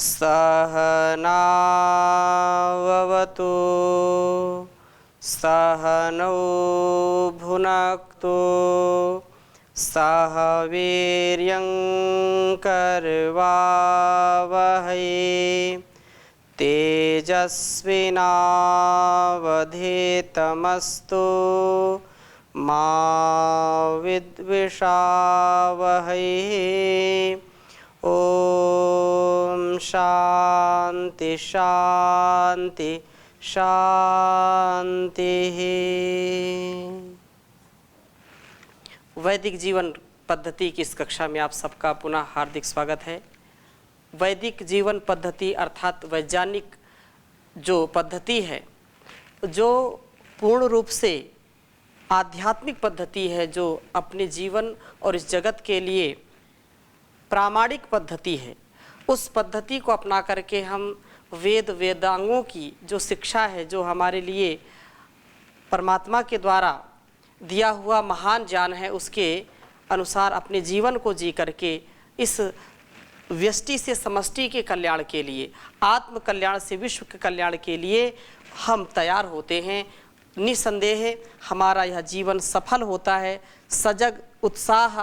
सहनाववतु सहनौ भुनक्तु सह वीर्यं करवावहै तेजस्विनावधीतमस्तु मा विद्विषावहै। ओम शांति शांति शांति। वैदिक जीवन पद्धति की इस कक्षा में आप सबका पुनः हार्दिक स्वागत है। वैदिक जीवन पद्धति अर्थात वैज्ञानिक जो पद्धति है, जो पूर्ण रूप से आध्यात्मिक पद्धति है, जो अपने जीवन और इस जगत के लिए प्रामाणिक पद्धति है, उस पद्धति को अपना करके हम वेदांगों की जो शिक्षा है, जो हमारे लिए परमात्मा के द्वारा दिया हुआ महान ज्ञान है, उसके अनुसार अपने जीवन को जी करके इस व्यष्टि से समष्टि के कल्याण के लिए, आत्म कल्याण से विश्व के कल्याण के लिए हम तैयार होते हैं। निसंदेह हमारा यह जीवन सफल होता है। सजग, उत्साह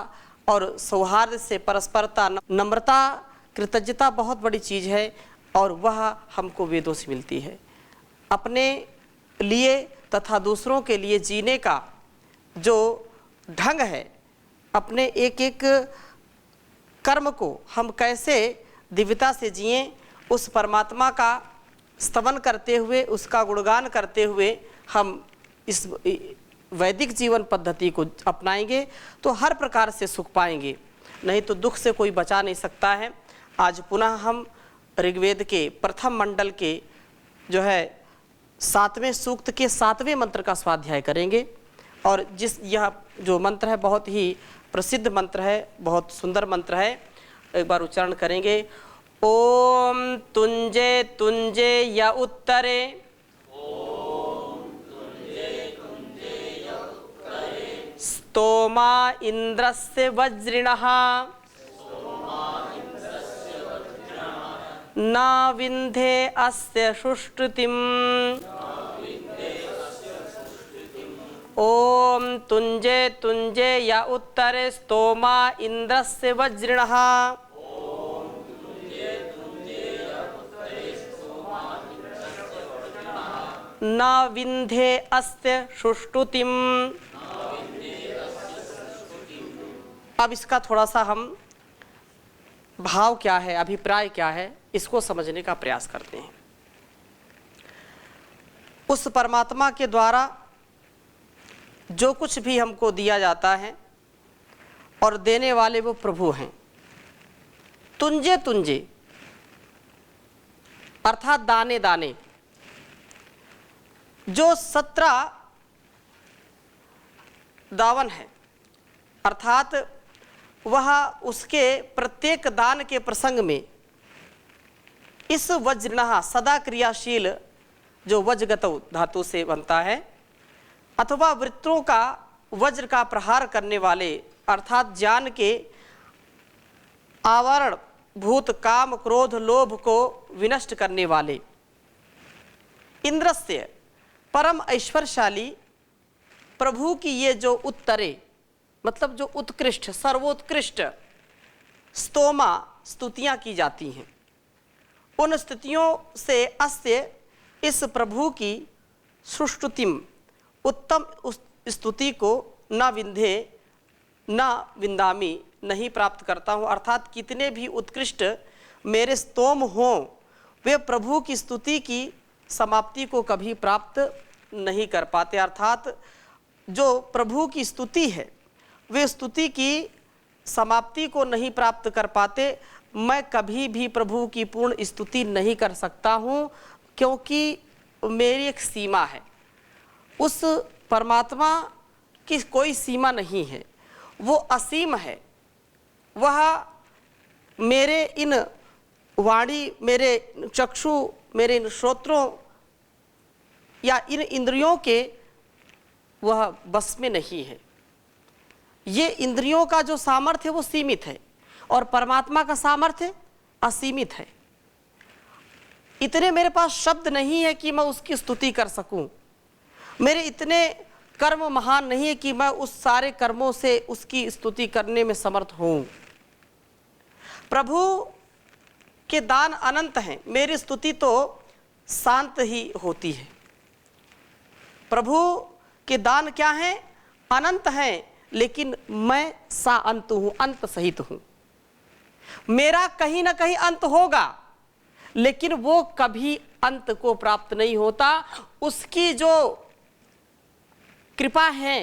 और सौहार्द से परस्परता, नम्रता, कृतज्ञता बहुत बड़ी चीज़ है और वह हमको वेदों से मिलती है। अपने लिए तथा दूसरों के लिए जीने का जो ढंग है, अपने एक एक कर्म को हम कैसे दिव्यता से जिएं, उस परमात्मा का स्तवन करते हुए, उसका गुणगान करते हुए हम इस वैदिक जीवन पद्धति को अपनाएंगे तो हर प्रकार से सुख पाएंगे, नहीं तो दुख से कोई बचा नहीं सकता है। आज पुनः हम ऋग्वेद के प्रथम मंडल के जो है 7वें सूक्त के 7वें मंत्र का स्वाध्याय करेंगे। और यह जो मंत्र है बहुत ही प्रसिद्ध मंत्र है, बहुत सुंदर मंत्र है। एक बार उच्चारण करेंगे। ओम तुंजे तुंजे या उत्तरे, स्तोमा इंद्रस्य वज्रिणः, न विन्धे अस्य सुष्टुतिम्। ओम तुंजे तुंजे या उत्तरे स्तोमा इंद्रस्य वज्रिणः, न विन्धे अस्य सुष्टुतिम्। अब इसका थोड़ा सा हम भाव क्या है, अभिप्राय क्या है, इसको समझने का प्रयास करते हैं। उस परमात्मा के द्वारा जो कुछ भी हमको दिया जाता है और देने वाले वो प्रभु हैं। तुंजे तुंजे अर्थात दाने दाने, जो 17 दावन है, अर्थात वह उसके प्रत्येक दान के प्रसंग में इस वज्रनः सदा क्रियाशील जो वज्रगतौ धातु से बनता है, अथवा वृत्तों का वज्र का प्रहार करने वाले अर्थात ज्ञान के आवरण भूत काम क्रोध लोभ को विनष्ट करने वाले इंद्रस्य परम ऐश्वर्यशाली प्रभु की ये जो उत्तरे मतलब जो उत्कृष्ट सर्वोत्कृष्ट स्तोमा स्तुतियां की जाती हैं, उन स्तुतियों से अस्य इस प्रभु की सुष्टुतिम उत्तम उस स्तुति को न विंधे न विंदामी नहीं प्राप्त करता हूँ। अर्थात कितने भी उत्कृष्ट मेरे स्तोम हों, वे प्रभु की स्तुति की समाप्ति को कभी प्राप्त नहीं कर पाते। अर्थात जो प्रभु की स्तुति है, वे स्तुति की समाप्ति को नहीं प्राप्त कर पाते। मैं कभी भी प्रभु की पूर्ण स्तुति नहीं कर सकता हूँ, क्योंकि मेरी एक सीमा है। उस परमात्मा की कोई सीमा नहीं है, वो असीम है। वह मेरे इन वाणी, मेरे चक्षु, मेरे इन श्रोत्रों या इन इंद्रियों के वह बस में नहीं है। ये इंद्रियों का जो सामर्थ्य है वो सीमित है और परमात्मा का सामर्थ्य असीमित है। इतने मेरे पास शब्द नहीं है कि मैं उसकी स्तुति कर सकूं। मेरे इतने कर्म महान नहीं है कि मैं उस सारे कर्मों से उसकी स्तुति करने में समर्थ हूं। प्रभु के दान अनंत हैं, मेरी स्तुति तो शांत ही होती है। प्रभु के दान क्या हैं? अनंत हैं, लेकिन मैं सा अंत हूं, अंत सहित हूं। मेरा कहीं ना कहीं अंत होगा, लेकिन वो कभी अंत को प्राप्त नहीं होता। उसकी जो कृपा है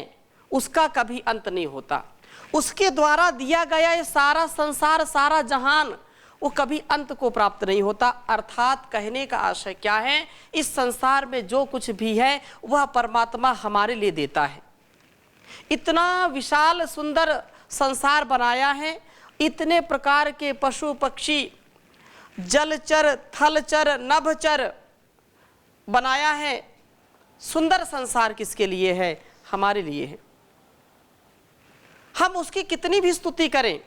उसका कभी अंत नहीं होता। उसके द्वारा दिया गया ये सारा संसार, सारा जहान, वो कभी अंत को प्राप्त नहीं होता। अर्थात कहने का आशय क्या है? इस संसार में जो कुछ भी है वह परमात्मा हमारे लिए देता है। इतना विशाल सुंदर संसार बनाया है, इतने प्रकार के पशु पक्षी, जलचर, थलचर, नभचर बनाया है। सुंदर संसार किसके लिए है? हमारे लिए है। हम उसकी कितनी भी स्तुति करें,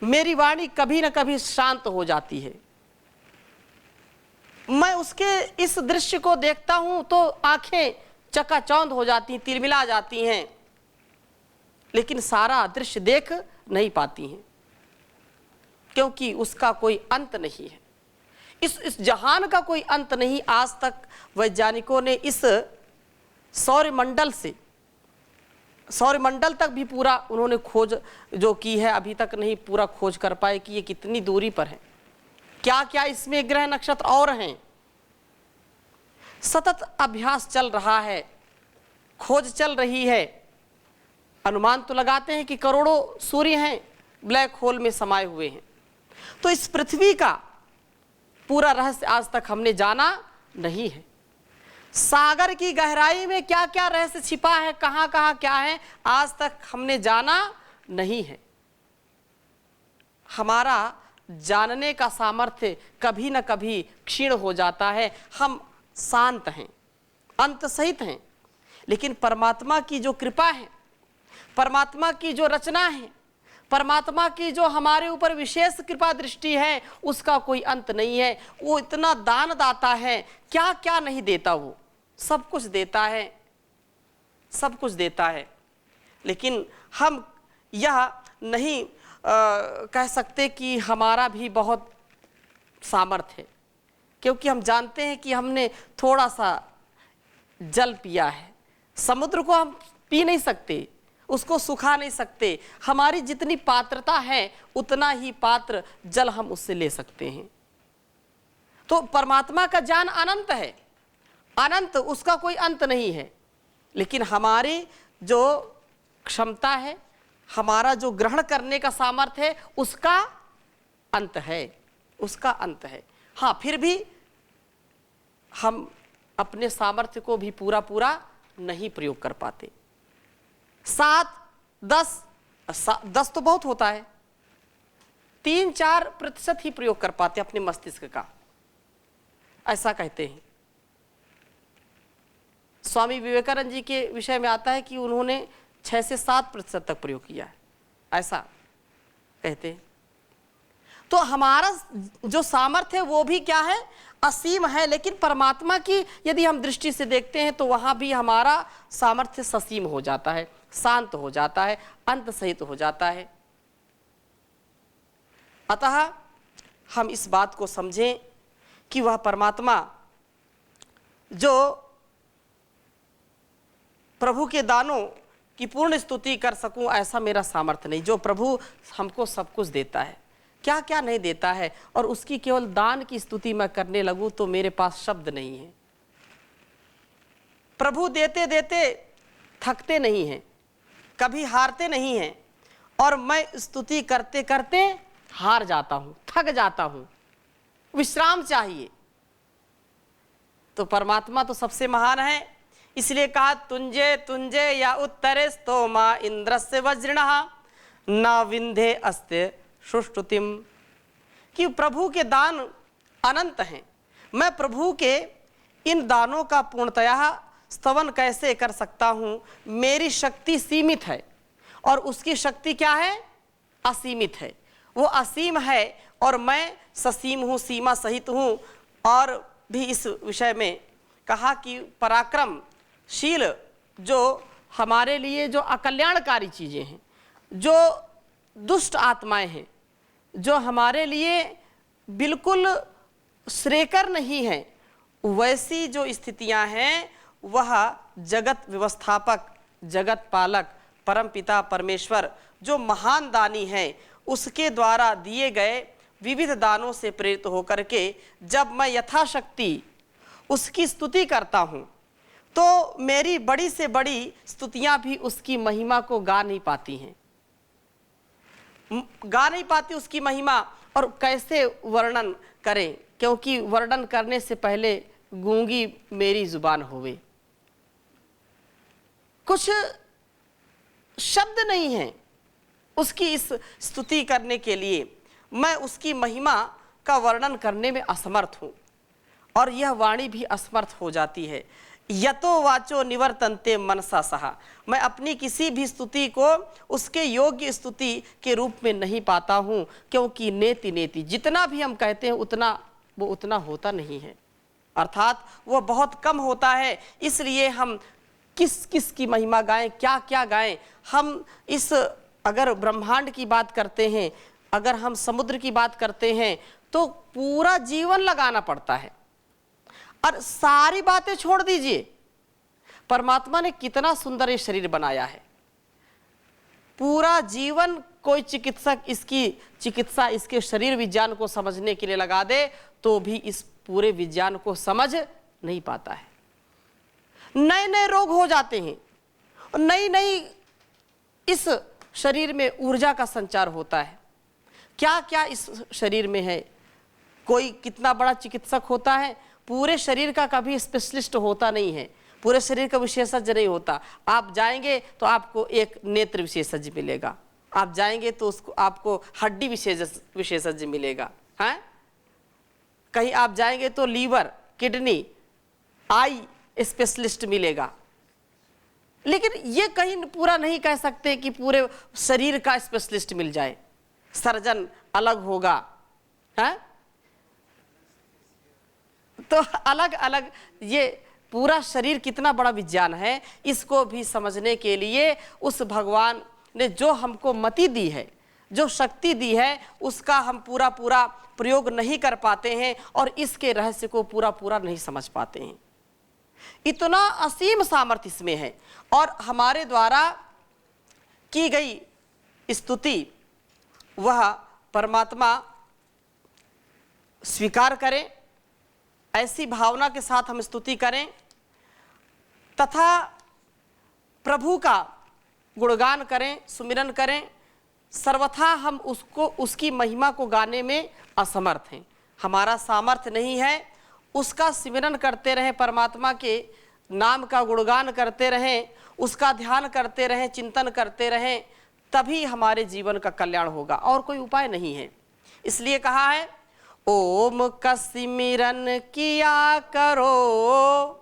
मेरी वाणी कभी न कभी शांत हो जाती है। मैं उसके इस दृश्य को देखता हूं तो आंखें चकाचौंध हो जाती, तिलमिला जाती हैं, लेकिन सारा दृश्य देख नहीं पाती हैं, क्योंकि उसका कोई अंत नहीं है। इस जहान का कोई अंत नहीं। आज तक वैज्ञानिकों ने इस सौरमंडल से सौरमंडल तक भी पूरा उन्होंने खोज जो की है, अभी तक नहीं पूरा खोज कर पाए कि ये कितनी दूरी पर है, क्या क्या इसमें ग्रह नक्षत्र और हैं। सतत अभ्यास चल रहा है, खोज चल रही है। अनुमान तो लगाते हैं कि करोड़ों सूर्य हैं ब्लैक होल में समाये हुए हैं। तो इस पृथ्वी का पूरा रहस्य आज तक हमने जाना नहीं है। सागर की गहराई में क्या क्या रहस्य छिपा है, कहां कहां क्या है, आज तक हमने जाना नहीं है। हमारा जानने का सामर्थ्य कभी न कभी क्षीण हो जाता है। हम शांत हैं, अंत सहित हैं, लेकिन परमात्मा की जो कृपा है, परमात्मा की जो रचना है, परमात्मा की जो हमारे ऊपर विशेष कृपा दृष्टि है, उसका कोई अंत नहीं है। वो इतना दान दाता है, क्या क्या नहीं देता, वो सब कुछ देता है, सब कुछ देता है। लेकिन हम यह नहीं कह सकते कि हमारा भी बहुत सामर्थ्य है, क्योंकि हम जानते हैं कि हमने थोड़ा सा जल पिया है। समुद्र को हम पी नहीं सकते, उसको सुखा नहीं सकते। हमारी जितनी पात्रता है उतना ही पात्र जल हम उससे ले सकते हैं। तो परमात्मा का ज्ञान अनंत है, अनंत, उसका कोई अंत नहीं है। लेकिन हमारी जो क्षमता है, हमारा जो ग्रहण करने का सामर्थ्य है, उसका अंत है, उसका अंत है। हाँ, फिर भी हम अपने सामर्थ्य को भी पूरा पूरा नहीं प्रयोग कर पाते। 7, 10 तो बहुत होता है, 3-4% ही प्रयोग कर पाते अपने मस्तिष्क का, ऐसा कहते हैं। स्वामी विवेकानंद जी के विषय में आता है कि उन्होंने 6 से 7% तक प्रयोग किया है, ऐसा कहते हैं। तो हमारा जो सामर्थ्य है वो भी क्या है? असीम है। लेकिन परमात्मा की यदि हम दृष्टि से देखते हैं तो वहां भी हमारा सामर्थ्य ससीम हो जाता है, शांत हो जाता है, अंत सहित हो जाता है। अतः हम इस बात को समझें कि वह परमात्मा जो प्रभु के दानों की पूर्ण स्तुति कर सकूं, ऐसा मेरा सामर्थ्य नहीं। जो प्रभु हमको सब कुछ देता है, क्या क्या नहीं देता है, और उसकी केवल दान की स्तुति मैं करने लगूं तो मेरे पास शब्द नहीं है। प्रभु देते देते थकते नहीं हैं, कभी हारते नहीं हैं, और मैं स्तुति करते करते हार जाता हूं, थक जाता हूं, विश्राम चाहिए। तो परमात्मा तो सबसे महान है, इसलिए कहा तुंजे तुंजे या उत्तरे स्तोमा इंद्रस्य वज्रिणः न विंधे अस्ते सुष्टुतिम। कि प्रभु के दान अनंत हैं। मैं प्रभु के इन दानों का पूर्णतया स्तवन कैसे कर सकता हूँ? मेरी शक्ति सीमित है और उसकी शक्ति क्या है? असीमित है। वो असीम है और मैं ससीम हूँ, सीमा सहित हूँ। और भी इस विषय में कहा कि पराक्रमशील जो हमारे लिए जो अकल्याणकारी चीज़ें हैं, जो दुष्ट आत्माएं हैं, जो हमारे लिए बिल्कुल श्रेयकर नहीं है, वैसी जो स्थितियां हैं वह जगत व्यवस्थापक, जगत पालक, परमपिता परमेश्वर जो महान दानी है उसके द्वारा दिए गए विविध दानों से प्रेरित होकर के जब मैं यथाशक्ति उसकी स्तुति करता हूँ तो मेरी बड़ी से बड़ी स्तुतियाँ भी उसकी महिमा को गा नहीं पाती हैं, गा नहीं पाती उसकी महिमा। और कैसे वर्णन करें, क्योंकि वर्णन करने से पहले गूंगी मेरी जुबान होवे, कुछ शब्द नहीं है उसकी इस स्तुति करने के लिए। मैं उसकी महिमा का वर्णन करने में असमर्थ हूँ और यह वाणी भी असमर्थ हो जाती है। यतो वाचो निवर्तन्ते मनसा सहा, मैं अपनी किसी भी स्तुति को उसके योग्य स्तुति के रूप में नहीं पाता हूँ, क्योंकि नेति नेति जितना भी हम कहते हैं उतना वो उतना होता नहीं है, अर्थात वो बहुत कम होता है। इसलिए हम किस किस की महिमा गाएं, क्या क्या गाएं। हम इस अगर ब्रह्मांड की बात करते हैं, अगर हम समुद्र की बात करते हैं तो पूरा जीवन लगाना पड़ता है और सारी बातें छोड़ दीजिए। परमात्मा ने कितना सुंदर ये शरीर बनाया है, पूरा जीवन कोई चिकित्सक इसकी चिकित्सा इसके शरीर विज्ञान को समझने के लिए लगा दे तो भी इस पूरे विज्ञान को समझ नहीं पाता है। नए नए रोग हो जाते हैं, नई नई इस शरीर में ऊर्जा का संचार होता है। क्या क्या इस शरीर में है, कोई कितना बड़ा चिकित्सक होता है, पूरे शरीर का कभी स्पेशलिस्ट होता नहीं है, पूरे शरीर का विशेषज्ञ नहीं होता। आप जाएंगे तो आपको एक नेत्र विशेषज्ञ मिलेगा, आप जाएंगे तो उसको आपको हड्डी विशेषज्ञ मिलेगा, हैं? कहीं आप जाएंगे तो लीवर, किडनी, आई स्पेशलिस्ट मिलेगा। लेकिन ये कहीं पूरा नहीं कह सकते कि पूरे शरीर का स्पेशलिस्ट मिल जाए, सर्जन अलग होगा, है? तो अलग अलग ये पूरा शरीर कितना बड़ा विज्ञान है, इसको भी समझने के लिए उस भगवान ने जो हमको मति दी है, जो शक्ति दी है, उसका हम पूरा पूरा प्रयोग नहीं कर पाते हैं और इसके रहस्य को पूरा पूरा नहीं समझ पाते हैं। इतना असीम सामर्थ्य इसमें है और हमारे द्वारा की गई स्तुति वह परमात्मा स्वीकार करें, ऐसी भावना के साथ हम स्तुति करें तथा प्रभु का गुणगान करें, सुमिरन करें। सर्वथा हम उसको उसकी महिमा को गाने में असमर्थ हैं, हमारा सामर्थ्य नहीं है। उसका सिमरन करते रहें, परमात्मा के नाम का गुणगान करते रहें, उसका ध्यान करते रहें, चिंतन करते रहें, तभी हमारे जीवन का कल्याण होगा, और कोई उपाय नहीं है। इसलिए कहा है ओम का सिमरन किया करो,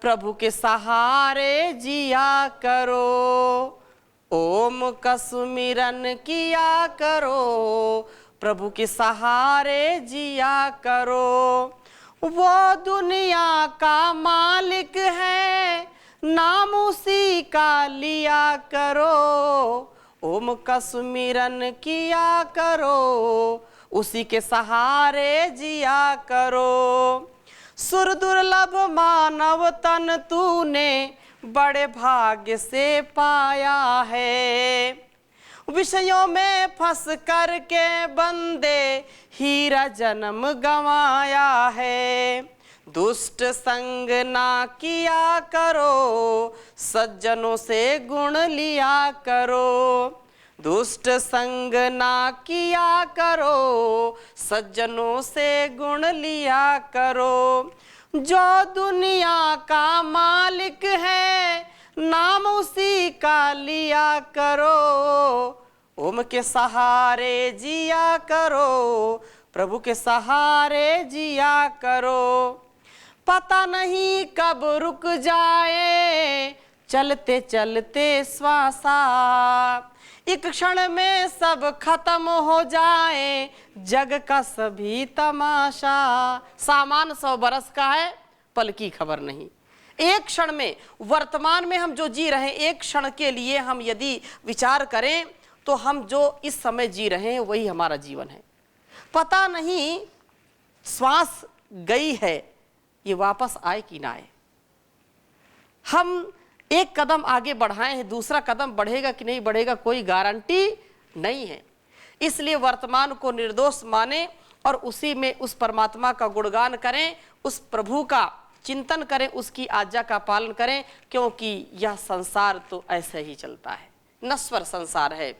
प्रभु के सहारे जिया करो। ओम का सुमिरन किया करो, प्रभु के सहारे जिया करो। वो दुनिया का मालिक है, नाम उसी का लिया करो। ओम का सुमिरन किया करो, उसी के सहारे जिया करो। सुर दुर्लभ मानव तन तूने बड़े भाग्य से पाया है। विषयों में फंस कर के बंदे हीरा जन्म गंवाया है। दुष्ट संग ना किया करो, सज्जनों से गुण लिया करो। दुष्ट संग ना किया करो, सज्जनों से गुण लिया करो। जो दुनिया का मालिक है, नाम उसी का लिया करो। ओम के सहारे जिया करो, प्रभु के सहारे जिया करो। पता नहीं कब रुक जाए, चलते चलते श्वासा। एक क्षण में सब खत्म हो जाए, जग का सभी तमाशा। सामान 100 बरस का है, पल की खबर नहीं। एक क्षण में, वर्तमान में हम जो जी रहे हैं, एक क्षण के लिए हम यदि विचार करें तो हम जो इस समय जी रहे हैं वही हमारा जीवन है। पता नहीं श्वास गई है, ये वापस आए कि ना आए। हम एक कदम आगे बढ़ाए हैं, दूसरा कदम बढ़ेगा कि नहीं बढ़ेगा कोई गारंटी नहीं है। इसलिए वर्तमान को निर्दोष माने और उसी में उस परमात्मा का गुणगान करें, उस प्रभु का चिंतन करें, उसकी आज्ञा का पालन करें, क्योंकि यह संसार तो ऐसे ही चलता है, नश्वर संसार है।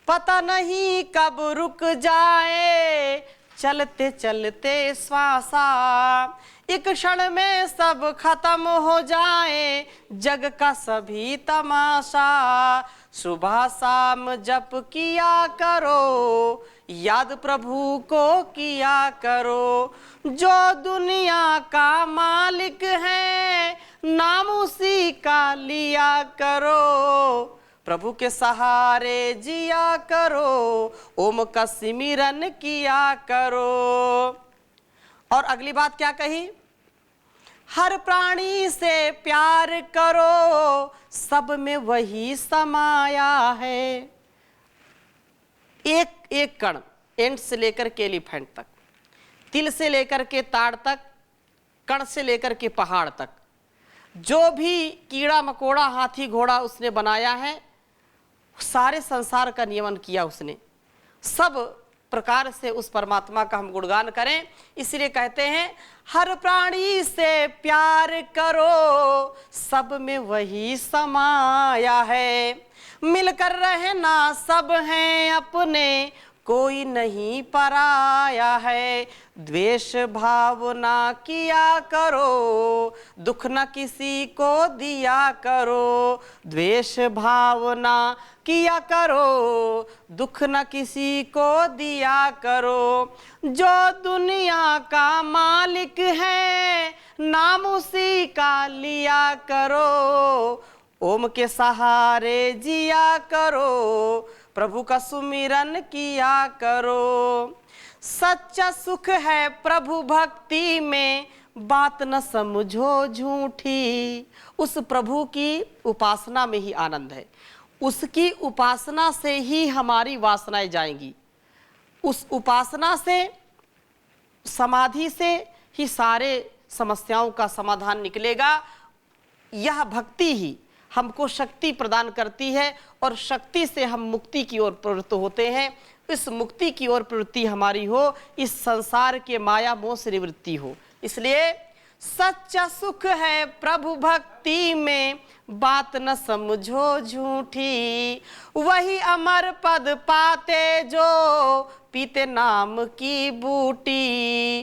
पता नहीं कब रुक जाए, चलते चलते श्वासा। एक क्षण में सब खत्म हो जाए, जग का सभी तमाशा। सुबह शाम जप किया करो, याद प्रभु को किया करो। जो दुनिया का मालिक है, नाम उसी का लिया करो। प्रभु के सहारे जिया करो, ओम का सिमरन किया करो। और अगली बात क्या कही? हर प्राणी से प्यार करो, सब में वही समाया है। एक एक कण, एंड से लेकर के एलिफेंट तक, तिल से लेकर के ताड़ तक, कण से लेकर के पहाड़ तक, जो भी कीड़ा मकोड़ा हाथी घोड़ा उसने बनाया है, सारे संसार का नियमन किया उसने। सब प्रकार से उस परमात्मा का हम गुणगान करें। इसलिए कहते हैं हर प्राणी से प्यार करो, सब में वही समाया है। मिलकर रहना सब हैं अपने, कोई नहीं पराया है। द्वेष भावना किया करो, दुख न किसी को दिया करो। द्वेष भावना किया करो, दुख न किसी को दिया करो। जो दुनिया का मालिक है, नाम उसी का लिया करो। ओम के सहारे जिया करो, प्रभु का सुमिरन किया करो। सच्चा सुख है प्रभु भक्ति में, बात न समझो झूठी। उस प्रभु की उपासना में ही आनंद है, उसकी उपासना से ही हमारी वासनाएं जाएंगी। उस उपासना से, समाधि से ही सारे समस्याओं का समाधान निकलेगा। यह भक्ति ही हमको शक्ति प्रदान करती है और शक्ति से हम मुक्ति की ओर प्रवृत्त होते हैं। इस मुक्ति की ओर प्रवृत्ति हमारी हो, इस संसार के माया मोह से निवृत्ति हो। इसलिए सच्चा सुख है प्रभु भक्ति में, बात न समझो झूठी। वही अमर पद पाते जो पीते नाम की बूटी।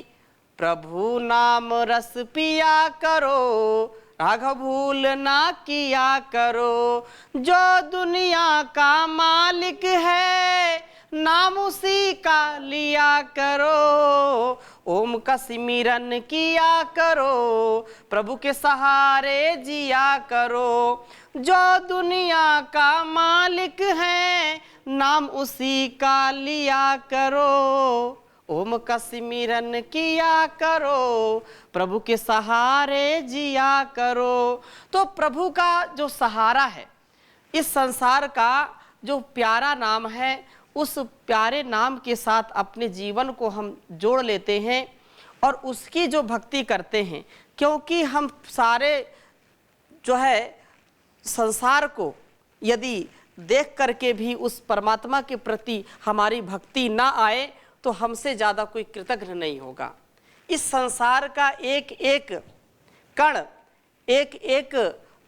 प्रभु नाम रस पिया करो, राघव भूल ना किया करो। जो दुनिया का मालिक है, नाम उसी का लिया करो। ओम का सिमरन किया करो, प्रभु के सहारे जिया करो। जो दुनिया का मालिक है, नाम उसी का लिया करो। ओम का सिमरन किया करो, प्रभु के सहारे जिया करो। तो प्रभु का जो सहारा है, इस संसार का जो प्यारा नाम है, उस प्यारे नाम के साथ अपने जीवन को हम जोड़ लेते हैं और उसकी जो भक्ति करते हैं। क्योंकि हम सारे जो है संसार को यदि देख करके भी उस परमात्मा के प्रति हमारी भक्ति ना आए तो हमसे ज़्यादा कोई कृतज्ञ नहीं होगा। इस संसार का एक एक कण, एक एक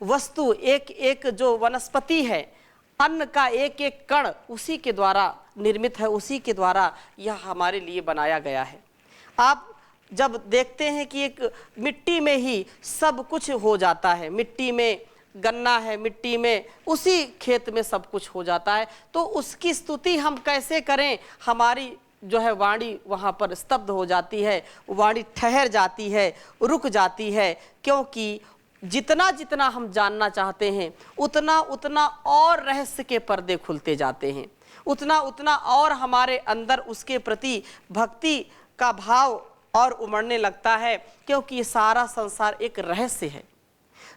वस्तु, एक एक जो वनस्पति है, अन्न का एक एक कण उसी के द्वारा निर्मित है, उसी के द्वारा यह हमारे लिए बनाया गया है। आप जब देखते हैं कि एक मिट्टी में ही सब कुछ हो जाता है, मिट्टी में गन्ना है, मिट्टी में उसी खेत में सब कुछ हो जाता है, तो उसकी स्तुति हम कैसे करें? हमारी जो है वाणी वहाँ पर स्तब्ध हो जाती है, वाणी ठहर जाती है, रुक जाती है, क्योंकि जितना जितना हम जानना चाहते हैं उतना उतना और रहस्य के पर्दे खुलते जाते हैं, उतना उतना और हमारे अंदर उसके प्रति भक्ति का भाव और उमड़ने लगता है, क्योंकि ये सारा संसार एक रहस्य है।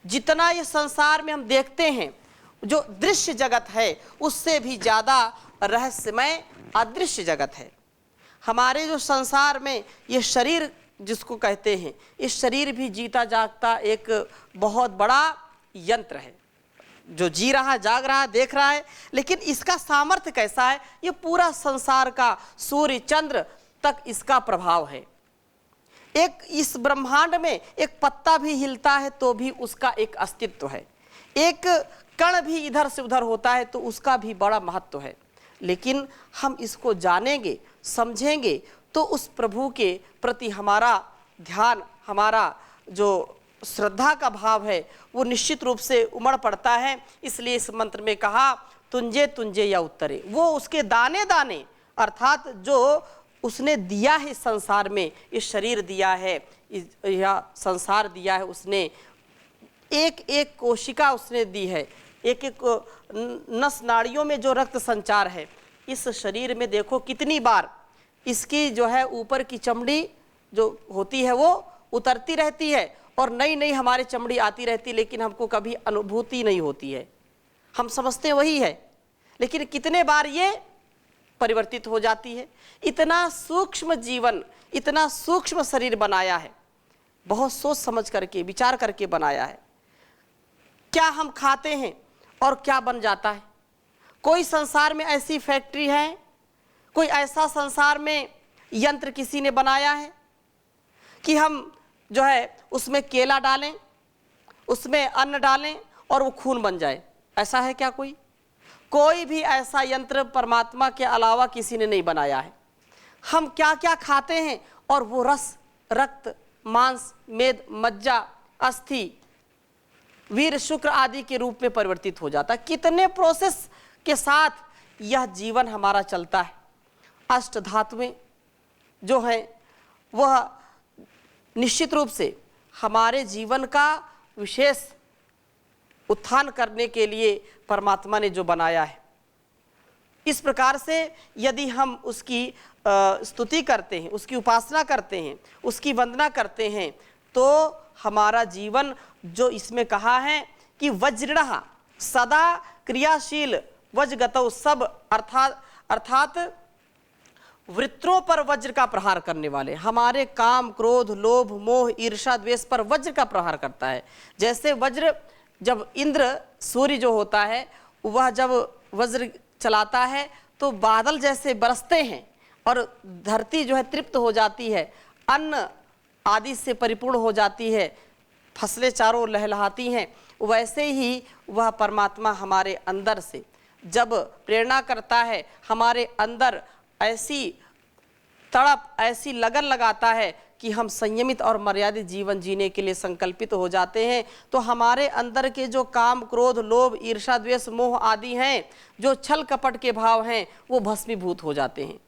जितना ये संसार में हम देखते हैं, जो दृश्य जगत है उससे भी ज़्यादा रहस्यमय अदृश्य जगत है। हमारे जो संसार में ये शरीर जिसको कहते हैं, इस शरीर भी जीता जागता एक बहुत बड़ा यंत्र है, जो जी रहा, जाग रहा, देख रहा है। लेकिन इसका सामर्थ्य कैसा है? ये पूरा संसार का सूर्य चंद्र तक इसका प्रभाव है। एक इस ब्रह्मांड में एक पत्ता भी हिलता है तो भी उसका एक अस्तित्व है, एक कण भी इधर से उधर होता है तो उसका भी बड़ा महत्व है। लेकिन हम इसको जानेंगे, समझेंगे तो उस प्रभु के प्रति हमारा ध्यान, हमारा जो श्रद्धा का भाव है वो निश्चित रूप से उमड़ पड़ता है। इसलिए इस मंत्र में कहा तुंजे तुंजे या उत्तरे, वो उसके दाने दाने अर्थात जो उसने दिया है संसार में, इस शरीर दिया है, यह संसार दिया है, उसने एक एक कोशिका उसने दी है, एक एक नस नाड़ियों में जो रक्त संचार है। इस शरीर में देखो कितनी बार इसकी जो है ऊपर की चमड़ी जो होती है वो उतरती रहती है और नई नई हमारी चमड़ी आती रहती है, लेकिन हमको कभी अनुभूति नहीं होती है। हम समझते वही है, लेकिन कितने बार ये परिवर्तित हो जाती है। इतना सूक्ष्म जीवन, इतना सूक्ष्म शरीर बनाया है, बहुत सोच समझ करके, विचार करके बनाया है। क्या हम खाते हैं और क्या बन जाता है? कोई संसार में ऐसी फैक्ट्री है, कोई ऐसा संसार में यंत्र किसी ने बनाया है कि हम जो है उसमें केला डालें, उसमें अन्न डालें और वो खून बन जाए? ऐसा है क्या कोई? कोई भी ऐसा यंत्र परमात्मा के अलावा किसी ने नहीं बनाया है। हम क्या क्या खाते हैं और वो रस, रक्त, मांस, मेद, मज्जा, अस्थि, वीर, शुक्र आदि के रूप में परिवर्तित हो जाता है। कितने प्रोसेस के साथ यह जीवन हमारा चलता है। अष्ट धातुएं जो हैं वह निश्चित रूप से हमारे जीवन का विशेष उत्थान करने के लिए परमात्मा ने जो बनाया है। इस प्रकार से यदि हम उसकी स्तुति करते हैं, उसकी उपासना करते हैं, उसकी वंदना करते हैं, तो हमारा जीवन जो इसमें कहा है कि वज्रः सदा क्रियाशील वज्रगतौ सब, अर्थात वृत्रों पर वज्र का प्रहार करने वाले, हमारे काम, क्रोध, लोभ, मोह, ईर्षा, द्वेष पर वज्र का प्रहार करता है। जैसे वज्र, जब इंद्र सूर्य जो होता है वह जब वज्र चलाता है तो बादल जैसे बरसते हैं और धरती जो है तृप्त हो जाती है, अन्न आदि से परिपूर्ण हो जाती है, फसलें चारों लहलहाती हैं। वैसे ही वह परमात्मा हमारे अंदर से जब प्रेरणा करता है, हमारे अंदर ऐसी तड़प, ऐसी लगन लगाता है कि हम संयमित और मर्यादित जीवन जीने के लिए संकल्पित हो जाते हैं, तो हमारे अंदर के जो काम, क्रोध, लोभ, ईर्षा, द्वेष, मोह आदि हैं, जो छल कपट के भाव हैं, वो भस्मीभूत हो जाते हैं,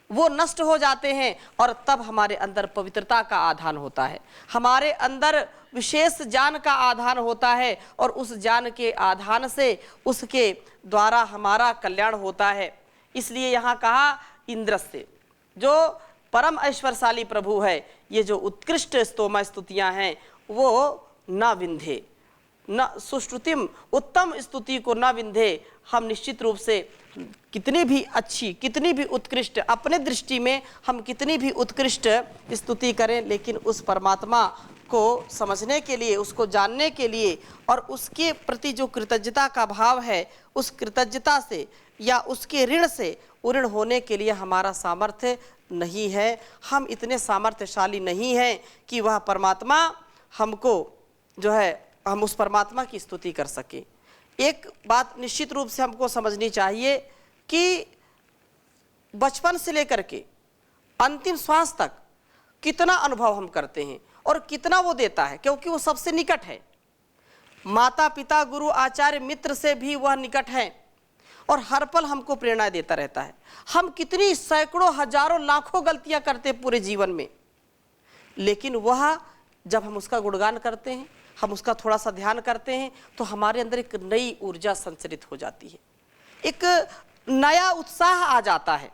वो नष्ट हो जाते हैं और तब हमारे अंदर पवित्रता का आधान होता है, हमारे अंदर विशेष ज्ञान का आधान होता है और उस ज्ञान के आधान से उसके द्वारा हमारा कल्याण होता है। इसलिए यहाँ कहा इंद्र से, जो परम ऐश्वर्यशाली प्रभु है, ये जो उत्कृष्ट स्तोम स्तुतियाँ हैं वो न विंधे, न सुश्रुतिम, उत्तम स्तुति को न विंधे। हम निश्चित रूप से कितनी भी अच्छी, कितनी भी उत्कृष्ट, अपने दृष्टि में हम कितनी भी उत्कृष्ट स्तुति करें, लेकिन उस परमात्मा को समझने के लिए, उसको जानने के लिए और उसके प्रति जो कृतज्ञता का भाव है, उस कृतज्ञता से या उसके ऋण से ऋण होने के लिए हमारा सामर्थ्य नहीं है। हम इतने सामर्थ्यशाली नहीं हैं कि वह परमात्मा हमको जो है, हम उस परमात्मा की स्तुति कर सकें। एक बात निश्चित रूप से हमको समझनी चाहिए कि बचपन से लेकर के अंतिम श्वास तक कितना अनुभव हम करते हैं और कितना वो देता है, क्योंकि वो सबसे निकट है। माता पिता, गुरु, आचार्य, मित्र से भी वह निकट है और हर पल हमको प्रेरणा देता रहता है। हम कितनी सैकड़ों, हजारों, लाखों गलतियां करते पूरे जीवन में, लेकिन वह जब हम उसका गुणगान करते हैं हम उसका थोड़ा सा ध्यान करते हैं तो हमारे अंदर एक नई ऊर्जा संचरित हो जाती है, एक नया उत्साह आ जाता है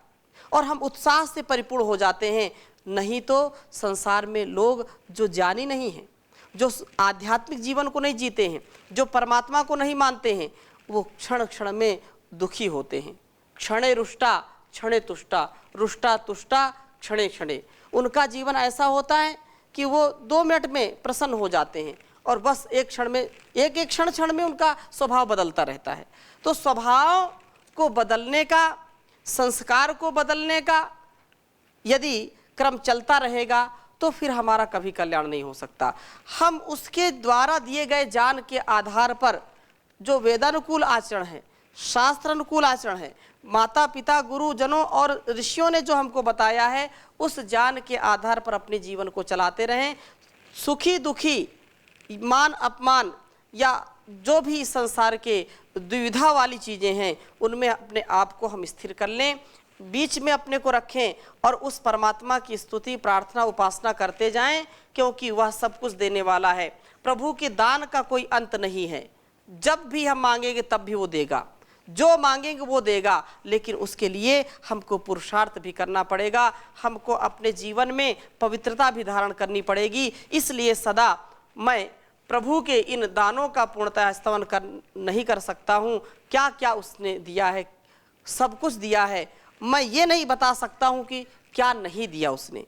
और हम उत्साह से परिपूर्ण हो जाते हैं। नहीं तो संसार में लोग जो ज्ञानी नहीं हैं, जो आध्यात्मिक जीवन को नहीं जीते हैं, जो परमात्मा को नहीं मानते हैं, वो क्षण क्षण में दुखी होते हैं। क्षणे रुष्टा क्षणे तुष्टा, रुष्टा तुष्टा क्षणे क्षणे। उनका जीवन ऐसा होता है कि वो 2 मिनट में प्रसन्न हो जाते हैं और बस एक क्षण में, एक एक क्षण क्षण में उनका स्वभाव बदलता रहता है। तो स्वभाव को बदलने का, संस्कार को बदलने का यदि क्रम चलता रहेगा तो फिर हमारा कभी कल्याण नहीं हो सकता। हम उसके द्वारा दिए गए ज्ञान के आधार पर जो वेदानुकूल आचरण है, शास्त्र अनुकूल आचरण है, माता पिता गुरुजनों और ऋषियों ने जो हमको बताया है, उस ज्ञान के आधार पर अपने जीवन को चलाते रहें। सुखी दुखी, मान अपमान या जो भी संसार के दुविधा वाली चीज़ें हैं, उनमें अपने आप को हम स्थिर कर लें, बीच में अपने को रखें और उस परमात्मा की स्तुति प्रार्थना उपासना करते जाएं, क्योंकि वह सब कुछ देने वाला है। प्रभु के दान का कोई अंत नहीं है। जब भी हम मांगेंगे तब भी वो देगा, जो मांगेंगे वो देगा, लेकिन उसके लिए हमको पुरुषार्थ भी करना पड़ेगा, हमको अपने जीवन में पवित्रता भी धारण करनी पड़ेगी। इसलिए सदा मैं प्रभु के इन दानों का पूर्णतः स्तवन नहीं कर सकता हूँ। क्या क्या उसने दिया है, सब कुछ दिया है। मैं ये नहीं बता सकता हूँ कि क्या नहीं दिया उसने,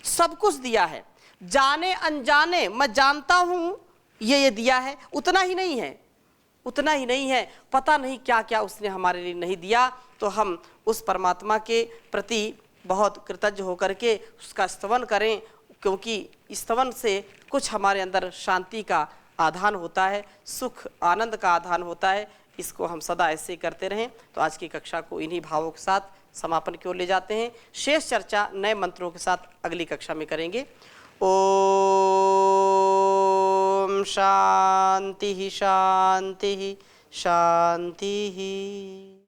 सब कुछ दिया है। जाने अनजाने मैं जानता हूँ ये दिया है, उतना ही नहीं है, उतना ही नहीं है। पता नहीं क्या क्या उसने हमारे लिए नहीं दिया। तो हम उस परमात्मा के प्रति बहुत कृतज्ञ होकर के उसका स्तवन करें, क्योंकि स्तवन से कुछ हमारे अंदर शांति का आधान होता है, सुख आनंद का आधान होता है। इसको हम सदा ऐसे ही करते रहें। तो आज की कक्षा को इन्हीं भावों के साथ समापन की ओर ले जाते हैं। शेष चर्चा नए मंत्रों के साथ अगली कक्षा में करेंगे। ओम शांति शांति शांति।